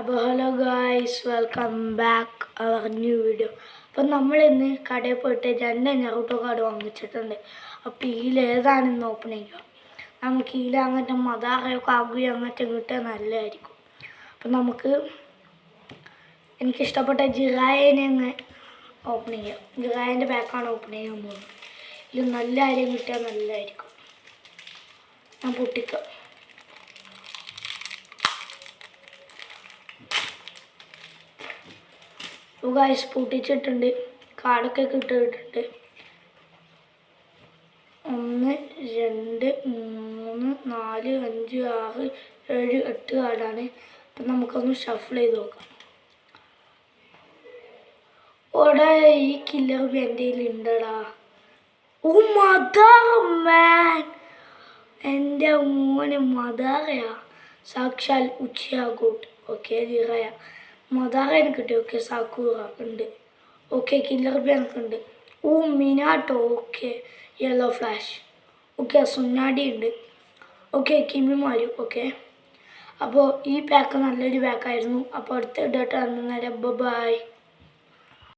അപ്പോൾ hello guys, welcome back our new video. അപ്പം നമ്മൾ ഇന്ന് കടയിൽ പോയിട്ട് 2 നെറൂട്ടോ കാർഡ് വാങ്ങിച്ചിട്ടുണ്ട്. അപ്പോൾ ഇതിലേതാണെന്ന് ഓപ്പൺ ചെയ്യുക. നമുക്ക് ഇതിൽ അങ്ങനത്തെ മദാറയോ കാഗുയോ അങ്ങനത്തെ കിട്ടിയാൽ നല്ലതായിരിക്കും. അപ്പം നമുക്ക് എനിക്കിഷ്ടപ്പെട്ട ജിറായനെ അങ്ങ് ഓപ്പൺ ചെയ്യാം. ജിറായൻ്റെ ബാക്കാണ് ഓപ്പൺ ചെയ്യാൻ പോകുന്നത്. ഇത് നല്ല കാര്യം കിട്ടിയാൽ നല്ലതായിരിക്കും. ഞാൻ പൊട്ടിക്കാം. ഗായ്സ് പൊട്ടിച്ചിട്ടുണ്ട്, കാർഡൊക്കെ കിട്ടിയിട്ടുണ്ട്. 1 2 3 4 5 6 7 8 കാർഡാണ്. അപ്പം നമുക്കൊന്ന് ഷഫിൾ ചെയ്ത് നോക്കാം. ഓടാ, ഈ കില്ലർ എൻ്റെ കയ്യിലുണ്ടടാ. ഓ മദാർ മാൻ, എൻ്റെ മോനെ മദാറയാ, സാക്ഷാൽ ഉച്ചിയാഗോട്ട്. ഓക്കെ ജിറയ മദാറ എനിക്ക് കിട്ടി. ഓക്കെ സാക്കൂറ ഉണ്ട്. ഓക്കെ കില്ലർ ബി എനിക്കുണ്ട്. ഓ Minato. Okay yellow flash. Okay Tsunade ഉണ്ട്. ഓക്കെ കിമിമാരു. ഓക്കെ അപ്പോൾ ഈ പാക്ക് നല്ലൊരു പാക്കായിരുന്നു. അപ്പോൾ അടുത്ത ഇടട്ട് ബൈ.